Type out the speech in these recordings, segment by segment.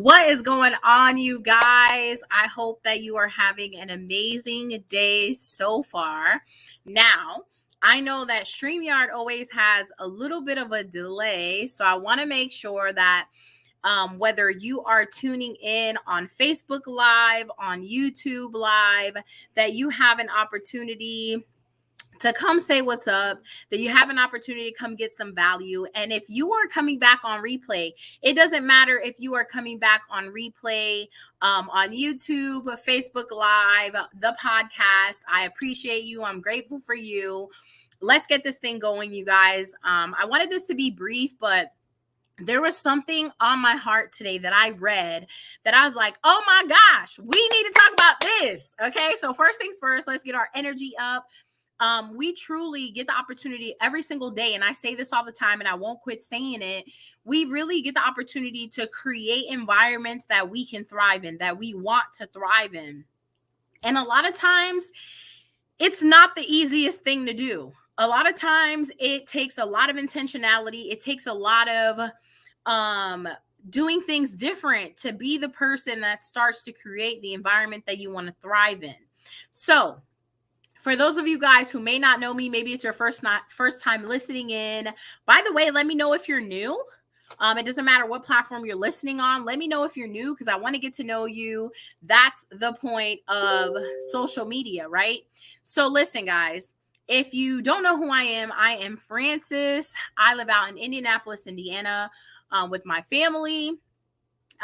What is going on, you guys? I hope that you are having an amazing day so far. Now, I know that StreamYard always has a little bit of a delay, so I want to make sure that whether you are tuning in on Facebook Live, on YouTube Live, that you have an opportunity to come say what's up, that you have an opportunity to come get some value. And if you are coming back on replay, it doesn't matter if you are coming back on replay on YouTube, Facebook Live, the podcast. I appreciate you. I'm grateful for you. Let's get this thing going, you guys. I wanted this to be brief, but there was something on my heart today that I read that I was like, oh my gosh, we need to talk about this. Okay, so first things first, let's get our energy up. We truly get the opportunity every single day. And I say this all the time and I won't quit saying it. We really get the opportunity to create environments that we can thrive in, that we want to thrive in. And a lot of times it's not the easiest thing to do. A lot of times it takes a lot of intentionality. It takes a lot of doing things different to be the person that starts to create the environment that you want to thrive in. So for those of you guys who may not know me, maybe it's your first time listening in. By the way, let me know if you're new. It doesn't matter what platform you're listening on. Let me know if you're new because I want to get to know you. That's the point of social media, right? So listen, guys, if you don't know who I am Frances. I live out in Indianapolis, Indiana, with my family.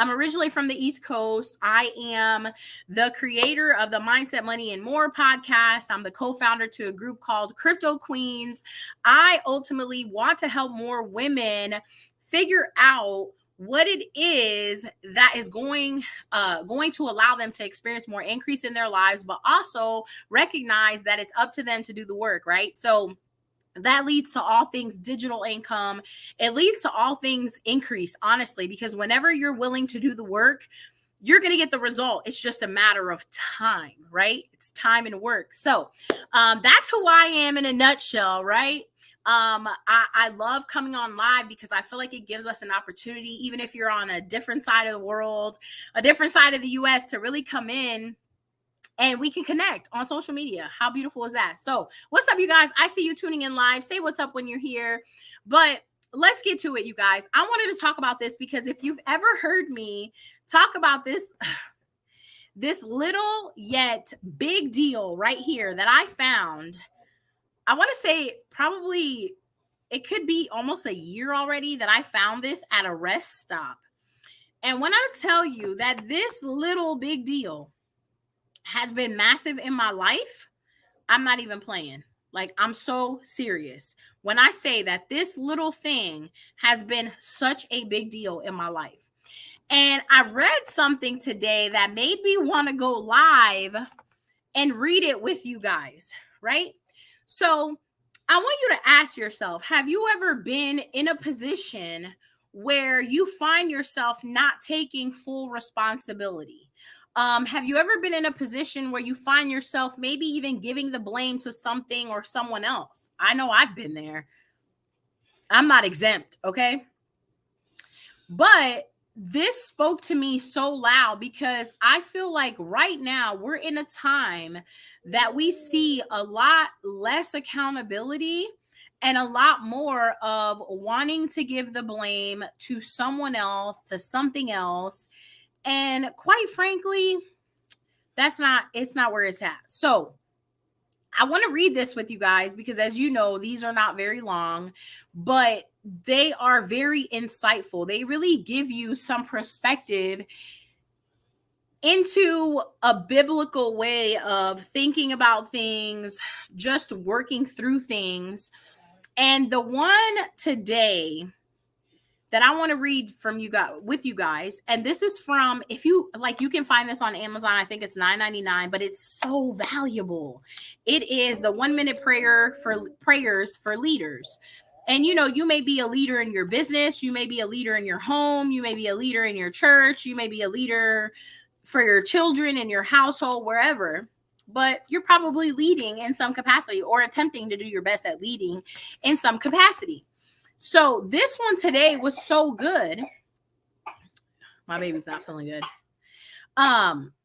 I'm originally from the East Coast. I am the creator of the Mindset, Money, and More podcast. I'm the co-founder to a group called Crypto Queens. I ultimately want to help more women figure out what it is that is going to allow them to experience more increase in their lives, but also recognize that it's up to them to do the work, right? So that leads to all things digital income. It leads to all things increase, honestly, because whenever you're willing to do the work, you're going to get the result. It's just a matter of time, right? It's time and work. So that's who I am in a nutshell, right? I love coming on live because I feel like it gives us an opportunity, even if you're on a different side of the world, a different side of the US, to really come in and we can connect on social media. How beautiful is that? So what's up, you guys? I see you tuning in live. Say what's up when you're here. But let's get to it, you guys. I wanted to talk about this because if you've ever heard me talk about this little yet big deal right here that I found, I want to say probably it could be almost a year already that I found this at a rest stop. And when I tell you that this little big deal has been massive in my life, I'm not even playing. Like, I'm so serious when I say that this little thing has been such a big deal in my life. And I read something today that made me want to go live and read it with you guys, right? So I want you to ask yourself, have you ever been in a position where you find yourself not taking full responsibility? Have you ever been in a position where you find yourself maybe even giving the blame to something or someone else? I know I've been there. I'm not exempt, okay? But this spoke to me so loud because I feel like right now we're in a time that we see a lot less accountability and a lot more of wanting to give the blame to someone else, to something else. And quite frankly, it's not where it's at. So I want to read this with you guys because, as you know, these are not very long, but they are very insightful. They really give you some perspective into a biblical way of thinking about things, just working through things. And the one today that I want to read from you guys with you guys. And this is from, if you like, you can find this on Amazon. I think it's $9.99, but it's so valuable. It is the 1-minute prayers for leaders. And you know, you may be a leader in your business, you may be a leader in your home, you may be a leader in your church, you may be a leader for your children in your household, wherever. But you're probably leading in some capacity or attempting to do your best at leading in some capacity. So this one today was so good. My baby's not feeling good.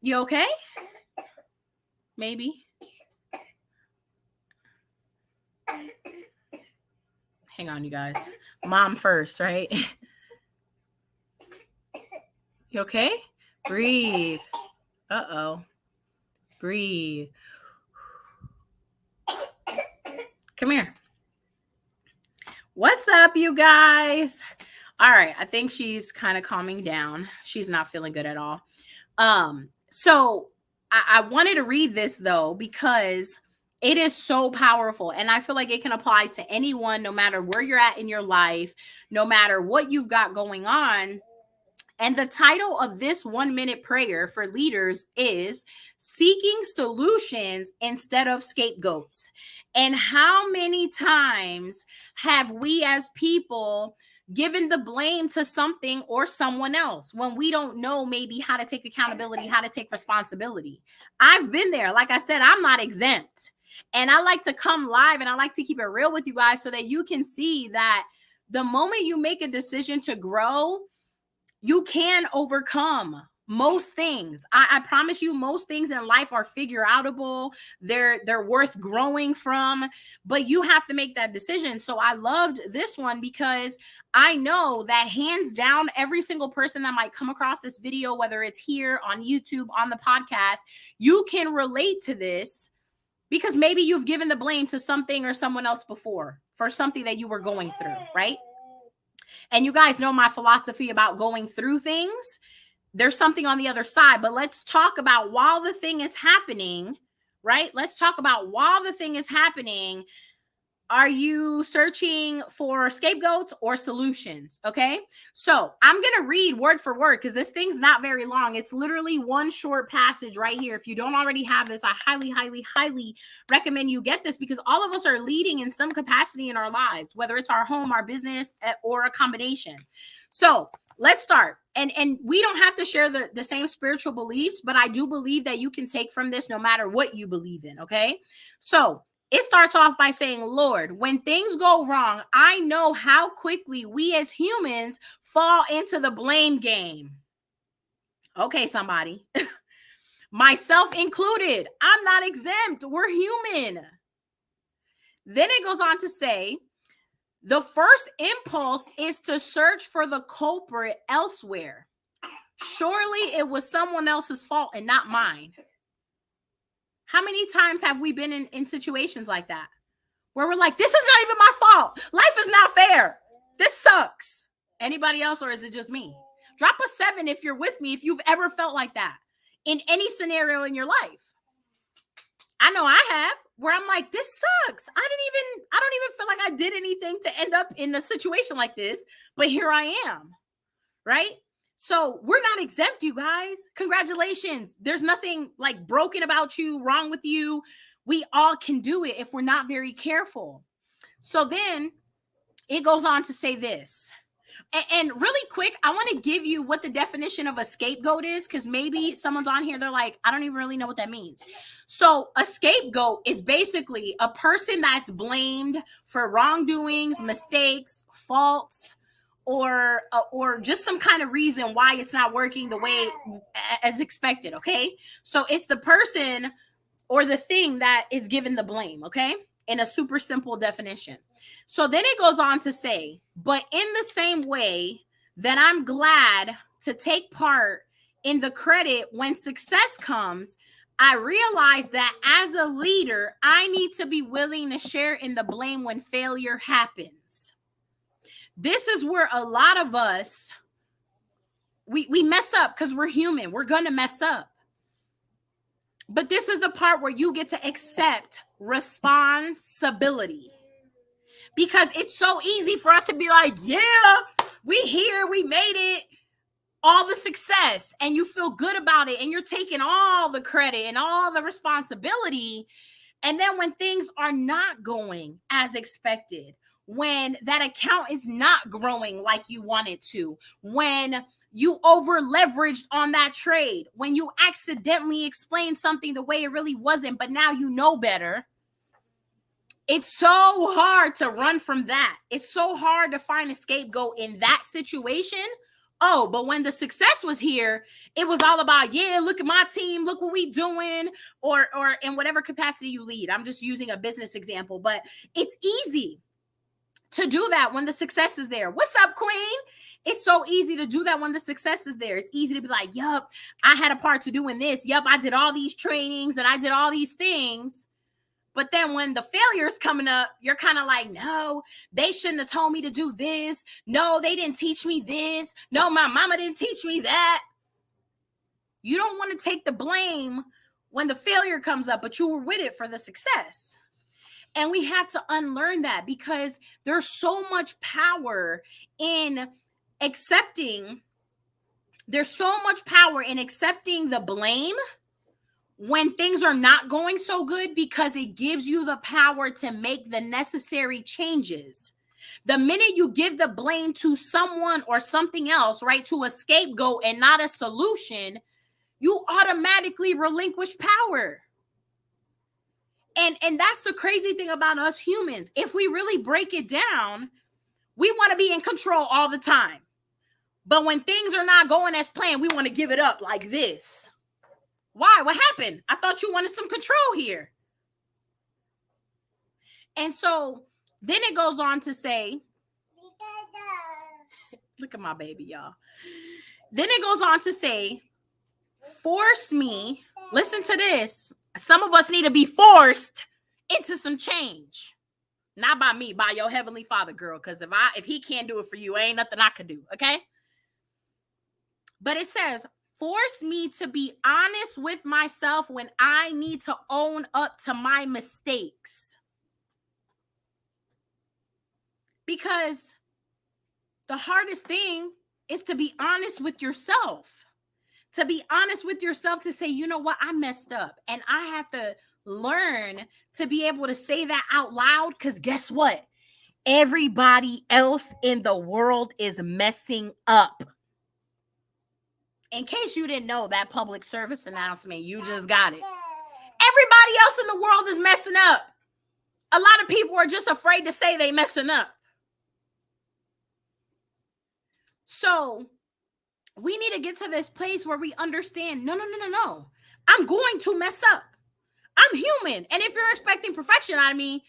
You okay? Maybe. Hang on, you guys. Mom first, right? You okay? Breathe. Uh-oh. Breathe. Come here. What's up, you guys? All right, I think she's kind of calming down. She's not feeling good at all. So I wanted to read this though, because it is so powerful. And I feel like it can apply to anyone, no matter where you're at in your life, no matter what you've got going on. And the title of this 1-minute prayer for leaders is Seeking Solutions Instead of Scapegoats. And how many times have we as people given the blame to something or someone else when we don't know maybe how to take accountability, how to take responsibility? I've been there. Like I said, I'm not exempt. And I like to come live and I like to keep it real with you guys so that you can see that the moment you make a decision to grow, you can overcome most things. I promise you, most things in life are figure outable. They're worth growing from, but you have to make that decision. So I loved this one because I know that hands down, every single person that might come across this video, whether it's here on YouTube, on the podcast, you can relate to this because maybe you've given the blame to something or someone else before for something that you were going through, right? And you guys know my philosophy about going through things. There's something on the other side, but let's talk about while the thing is happening, right? Let's talk about while the thing is happening. Are you searching for scapegoats or solutions? Okay. So I'm going to read word for word because this thing's not very long. It's literally one short passage right here. If you don't already have this, I highly, highly, highly recommend you get this because all of us are leading in some capacity in our lives, whether it's our home, our business, or a combination. So let's start. And we don't have to share the same spiritual beliefs, but I do believe that you can take from this no matter what you believe in. Okay. So it starts off by saying, Lord, when things go wrong, I know how quickly we as humans fall into the blame game. Okay, somebody. Myself included. I'm not exempt. We're human. Then it goes on to say, the first impulse is to search for the culprit elsewhere. Surely it was someone else's fault and not mine. How many times have we been in situations like that where we're like, this is not even my fault. Life is not fair. This sucks. Anybody else, or is it just me? Drop a 7 if you're with me, if you've ever felt like that in any scenario in your life. I know I have, where I'm like, this sucks. I don't even feel like I did anything to end up in a situation like this, but here I am, right? So we're not exempt, you guys. Congratulations. There's nothing like broken about you, wrong with you. We all can do it if we're not very careful. So then it goes on to say this. And really quick, I want to give you what the definition of a scapegoat is, because maybe someone's on here, they're like, I don't even really know what that means. So a scapegoat is basically a person that's blamed for wrongdoings, mistakes, faults, or just some kind of reason why it's not working the way as expected. Okay, so it's the person or the thing that is given the blame. Okay, in a super simple definition. So then it goes on to say, but in the same way that I'm glad to take part in the credit when success comes, I realize that as a leader, I need to be willing to share in the blame when failure happens. This is where a lot of us, we mess up because we're human. We're going to mess up. But this is the part where you get to accept responsibility. Because it's so easy for us to be like, yeah, we here, we made it, all the success, and you feel good about it, and you're taking all the credit and all the responsibility. And then when things are not going as expected, when that account is not growing like you want it to, when you over leveraged on that trade, when you accidentally explained something the way it really wasn't, but now you know better. It's so hard to run from that. It's so hard to find a scapegoat in that situation Oh, but when the success was here, it was all about, yeah, look at my team, look what we doing, or in whatever capacity you lead. I'm just using a business example, but it's easy to do that when the success is there. What's up, Queen? It's so easy to do that when the success is there. It's easy to be like, yup, I had a part to do in this. Yup, I did all these trainings and I did all these things. But then when the failure's coming up, you're kind of like, no, they shouldn't have told me to do this. No, they didn't teach me this. No, my mama didn't teach me that. You don't want to take the blame when the failure comes up, but you were with it for the success. And we have to unlearn that, because there's so much power in accepting. There's so much power in accepting the blame when things are not going so good, because it gives you the power to make the necessary changes. The minute you give the blame to someone or something else, right, to a scapegoat and not a solution, you automatically relinquish power. And that's the crazy thing about us humans. If we really break it down, we want to be in control all the time. But when things are not going as planned, we want to give it up like this. Why? What happened? I thought you wanted some control here. And so then it goes on to say, look at my baby, y'all. Then it goes on to say, force me. Listen to this. Some of us need to be forced into some change. Not by me, by your heavenly Father, girl. Because if he can't do it for you, ain't nothing I could do. Okay? But it says, force me to be honest with myself when I need to own up to my mistakes. Because the hardest thing is to be honest with yourself. To be honest with yourself, to say, you know what, I messed up. And I have to learn to be able to say that out loud, because guess what? Everybody else in the world is messing up. In case you didn't know that public service announcement, you just got it. Everybody else in the world is messing up. A lot of people are just afraid to say they messing up. So we need to get to this place where we understand, no. I'm going to mess up. I'm human. And if you're expecting perfection out of me,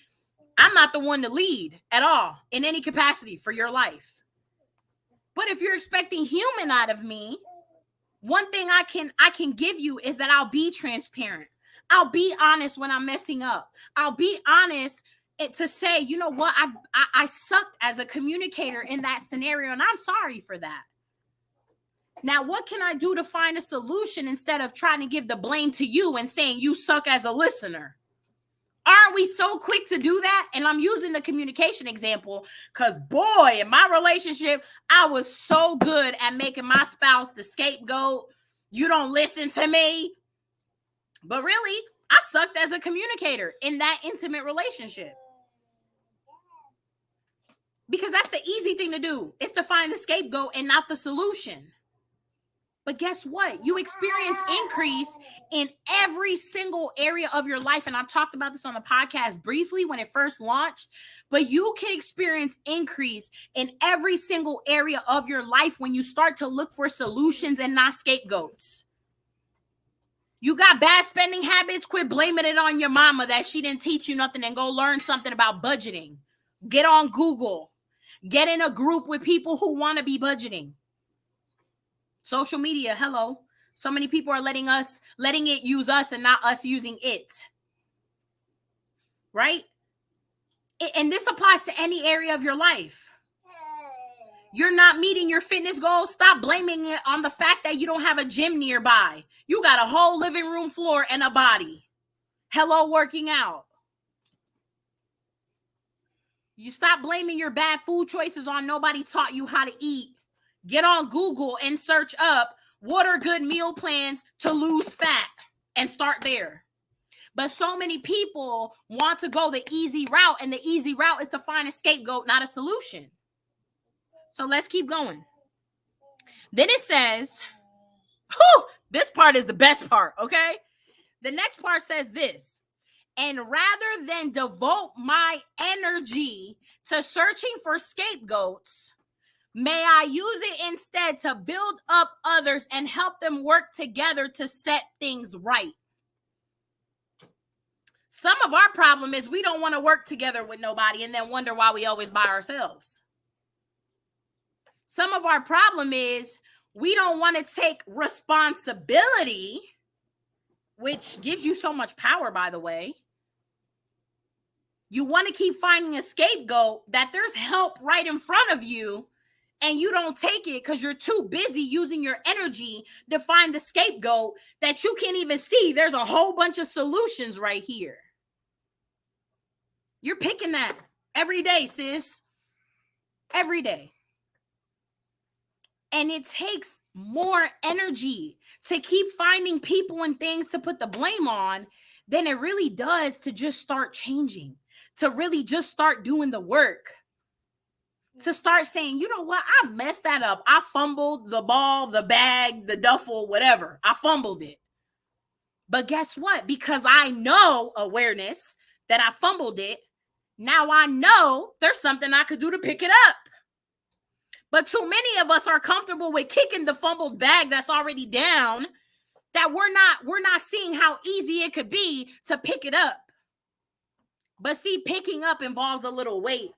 I'm not the one to lead at all in any capacity for your life. But if you're expecting human out of me, one thing I can give you is that I'll be transparent. I'll be honest when I'm messing up. I'll be honest to say, you know what, I sucked as a communicator in that scenario, and I'm sorry for that. Now, what can I do to find a solution instead of trying to give the blame to you and saying you suck as a listener? Aren't we so quick to do that? And I'm using the communication example because, boy, in my relationship, I was so good at making my spouse the scapegoat. You don't listen to me. But really, I sucked as a communicator in that intimate relationship. Because that's the easy thing to do. It's to find the scapegoat and not the solution. But guess what? You experience increase in every single area of your life. And I've talked about this on the podcast briefly when it first launched. But you can experience increase in every single area of your life when you start to look for solutions and not scapegoats. You got bad spending habits? Quit blaming it on your mama that she didn't teach you nothing, and go learn something about budgeting. Get on Google. Get in a group with people who want to be budgeting. Social media, hello. So many people are letting it use us and not us using it. Right? And this applies to any area of your life. You're not meeting your fitness goals. Stop blaming it on the fact that you don't have a gym nearby. You got a whole living room floor and a body. Hello, working out. You stop blaming your bad food choices on nobody taught you how to eat. Get on Google and search up what are good meal plans to lose fat and start there. But so many people want to go the easy route, and the easy route is to find a scapegoat, not a solution. So let's keep going. Then it says, this part is the best part, okay? The next part says this: and rather than devote my energy to searching for scapegoats, May I use it instead to build up others and help them work together to set things right. Some of our problem is we don't want to work together with nobody and then wonder why we always by ourselves. Some of our problem is we don't want to take responsibility, which gives you so much power, by the way. You want to keep finding a scapegoat that there's help right in front of you, and you don't take it because you're too busy using your energy to find the scapegoat that you can't even see. There's a whole bunch of solutions right here. You're picking that every day, sis. Every day. And it takes more energy to keep finding people and things to put the blame on than it really does to just start changing, to really just start doing the work, to start saying, you know what, I messed that up. I fumbled the ball, the bag, the duffel, whatever. I fumbled it. But guess what? Because I know awareness that I fumbled it, now I know there's something I could do to pick it up. But too many of us are comfortable with kicking the fumbled bag that's already down, that we're not seeing how easy it could be to pick it up. But see, picking up involves a little weight.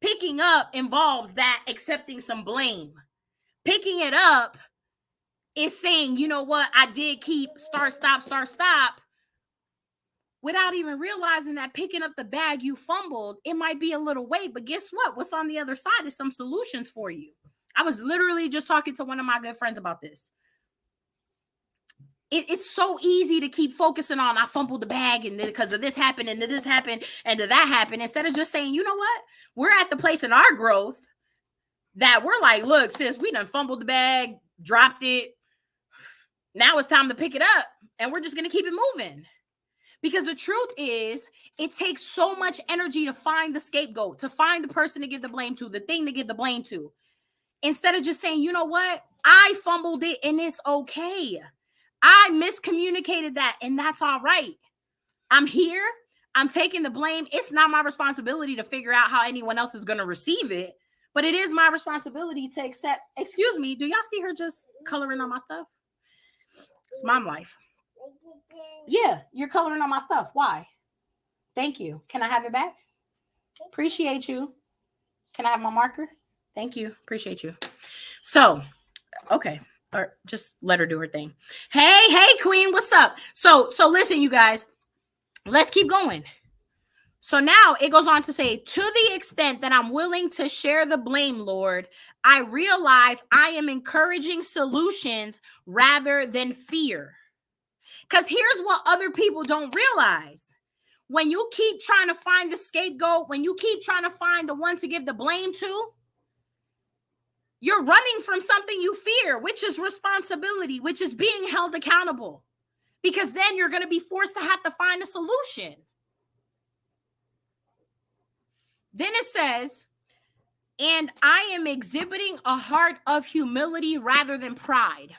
Picking up involves that accepting some blame. Picking it up is saying, you know what, I did keep start, stop, without even realizing that picking up the bag you fumbled, it might be a little weight, but guess what? What's on the other side is some solutions for you. I was literally just talking to one of my good friends about this. It's so easy to keep focusing on, I fumbled the bag and because of this happened and this happened and that happened, instead of just saying, you know what? We're at the place in our growth that we're like, look, sis, we done fumbled the bag, dropped it. Now it's time to pick it up, and we're just going to keep it moving. Because the truth is, it takes so much energy to find the scapegoat, to find the person to give the blame to, the thing to give the blame to. Instead of just saying, you know what? I fumbled it and it's okay. I miscommunicated that and that's all right. I'm here. I'm taking the blame. It's not my responsibility to figure out how anyone else is going to receive it, but it is my responsibility to accept. Excuse me. Do y'all see her just coloring on my stuff? It's mom life. Yeah, you're coloring on my stuff. Why? Thank you. Can I have it back? Appreciate you. Can I have my marker? Thank you. Appreciate you. So, okay. Or just let her do her thing. Hey, queen, what's up? So listen, you guys, let's keep going. So now it goes on to say, to the extent that I'm willing to share the blame, Lord, I realize I am encouraging solutions rather than fear. Because here's what other people don't realize. When you keep trying to find the scapegoat, when you keep trying to find the one to give the blame to, you're running from something you fear, which is responsibility, which is being held accountable. Because then you're going to be forced to have to find a solution. Then it says, and I am exhibiting a heart of humility rather than pride.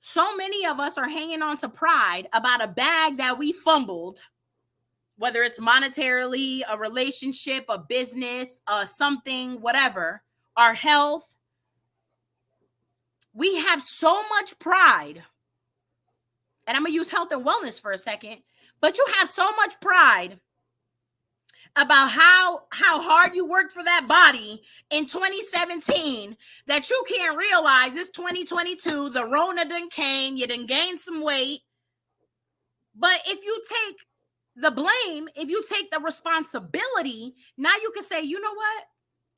So many of us are hanging on to pride about a bag that we fumbled, whether it's monetarily, a relationship, a business, something, whatever, our health. We have so much pride. And I'm going to use health and wellness for a second. But you have so much pride about how hard you worked for that body in 2017 that you can't realize it's 2022. The Rona done came. You done gained some weight. But if you take the blame, if you take the responsibility, now you can say, you know what?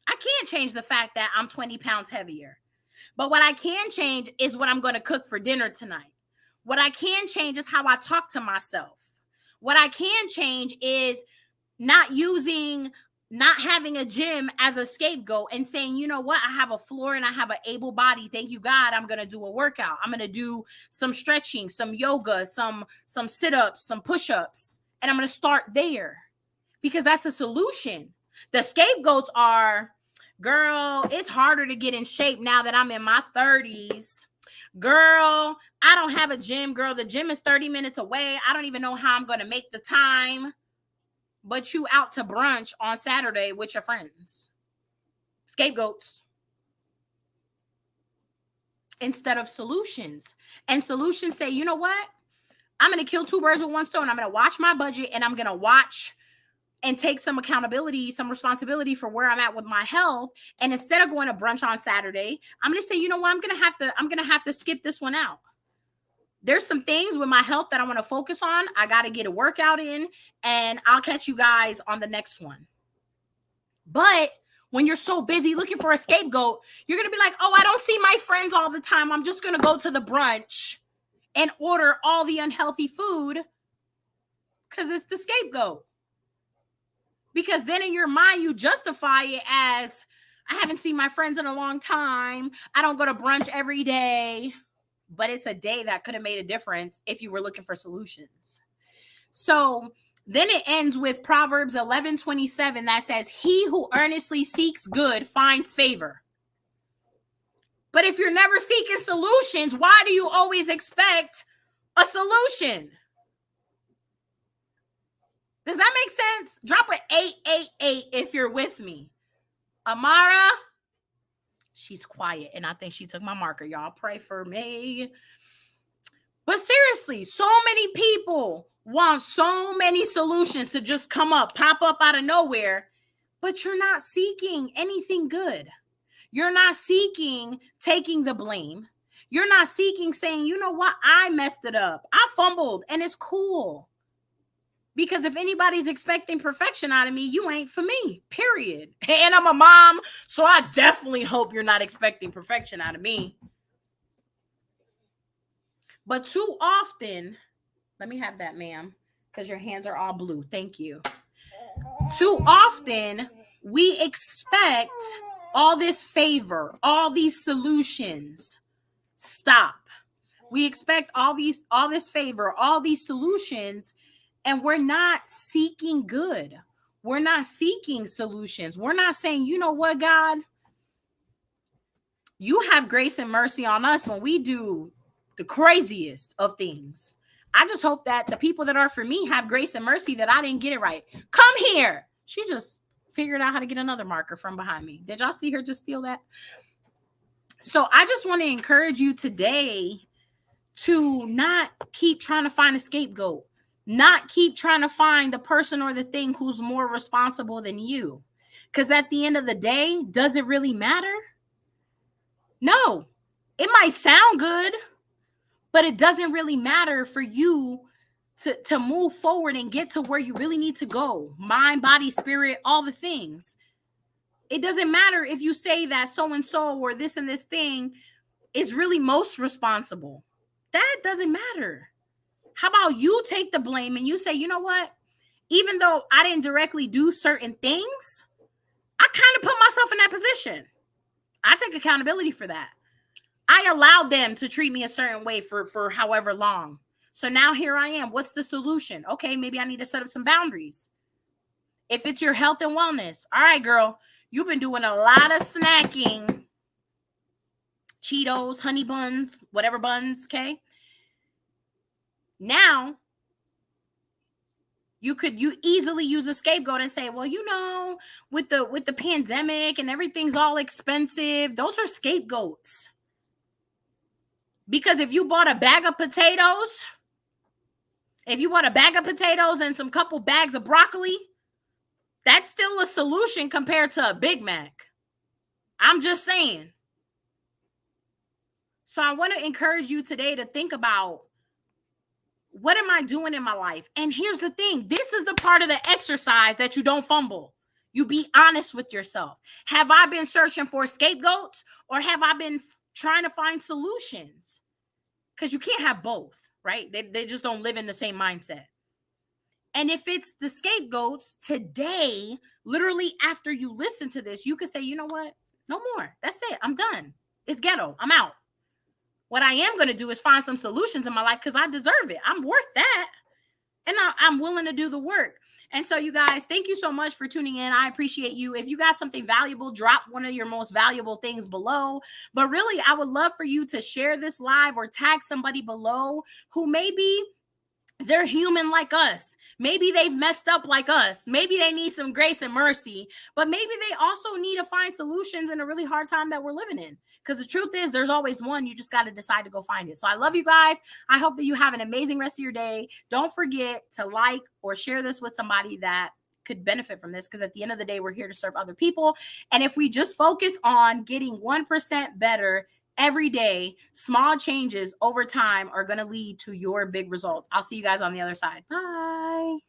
I can't change the fact that I'm 20 pounds heavier. But what I can change is what I'm going to cook for dinner tonight. What I can change is how I talk to myself. What I can change is not having a gym as a scapegoat and saying, you know what, I have a floor and I have an able body. Thank you, God. I'm going to do a workout. I'm going to do some stretching, some yoga, some sit-ups, some push-ups. And I'm going to start there because that's the solution. The scapegoats are, girl, it's harder to get in shape now that I'm in my 30s. Girl, I don't have a gym. Girl, the gym is 30 minutes away. I don't even know how I'm going to make the time. But you out to brunch on Saturday with your friends. Scapegoats. instead of solutions. And solutions say, you know what? I'm going to kill two birds with one stone. I'm going to watch my budget, and I'm going to watch and take some accountability, some responsibility for where I'm at with my health. And instead of going to brunch on Saturday, I'm going to say, you know what? I'm going to have to skip this one out. There's some things with my health that I want to focus on. I got to get a workout in, and I'll catch you guys on the next one. But when you're so busy looking for a scapegoat, you're going to be like, oh, I don't see my friends all the time. I'm just going to go to the brunch and order all the unhealthy food because it's the scapegoat. Because then in your mind, you justify it as, I haven't seen my friends in a long time. I don't go to brunch every day. But it's a day that could have made a difference if you were looking for solutions. So then it ends with Proverbs 11:27 that says, he who earnestly seeks good finds favor. But if you're never seeking solutions, why do you always expect a solution? Does that make sense? Drop an 888 if you're with me. Amara, she's quiet, and I think she took my marker. Y'all pray for me. But seriously, so many people want so many solutions to just come up, pop up out of nowhere, but you're not seeking anything good. You're not seeking taking the blame. You're not seeking saying, you know what, I messed it up. I fumbled, and it's cool. Because if anybody's expecting perfection out of me, you ain't for me, period. And I'm a mom, so I definitely hope you're not expecting perfection out of me. But too often, let me have that, ma'am, because your hands are all blue. Thank you. Too often, we expect all this favor, all these solutions. Stop. We expect all this favor, all these solutions, and we're not seeking good. We're not seeking solutions. We're not saying, you know what, God, you have grace and mercy on us when we do the craziest of things. I just hope that the people that are for me have grace and mercy that I didn't get it right. Come here. She just figured out how to get another marker from behind me. Did y'all see her just steal that? So I just want to encourage you today to not keep trying to find a scapegoat. Not keep trying to find the person or the thing who's more responsible than you. Because at the end of the day, does it really matter? No. It might sound good, but it doesn't really matter for you to move forward and get to where you really need to go. Mind, body, spirit, all the things. It doesn't matter if you say that so-and-so or this and this thing is really most responsible. That doesn't matter. How about you take the blame and you say, you know what? Even though I didn't directly do certain things, I kind of put myself in that position. I take accountability for that. I allowed them to treat me a certain way for however long. So now here I am. What's the solution? Okay, maybe I need to set up some boundaries. If it's your health and wellness, all right, girl, you've been doing a lot of snacking. Cheetos, honey buns, whatever buns, okay? Now, you easily use a scapegoat and say, well, you know, with the pandemic and everything's all expensive, those are scapegoats. Because if you bought a bag of potatoes, and some couple bags of broccoli, that's still a solution compared to a Big Mac. I'm just saying. So I want to encourage you today to think about, what am I doing in my life? And here's the thing. This is the part of the exercise that you don't fumble. You be honest with yourself. Have I been searching for scapegoats, or have I been trying to find solutions? Because you can't have both, right? They just don't live in the same mindset. And if it's the scapegoats, today, literally after you listen to this, you can say, you know what? No more. That's it. I'm done. It's ghetto. I'm out. What I am going to do is find some solutions in my life because I deserve it. I'm worth that. And I'm willing to do the work. And so you guys, thank you so much for tuning in. I appreciate you. If you got something valuable, drop one of your most valuable things below. But really, I would love for you to share this live or tag somebody below who maybe they're human like us. Maybe they've messed up like us. Maybe they need some grace and mercy, but maybe they also need to find solutions in a really hard time that we're living in. because the truth is there's always one. You just got to decide to go find it. So I love you guys. I hope that you have an amazing rest of your day. Don't forget to like or share this with somebody that could benefit from this, because at the end of the day, we're here to serve other people. And if we just focus on getting 1% better every day, small changes over time are going to lead to your big results. I'll see you guys on the other side. Bye.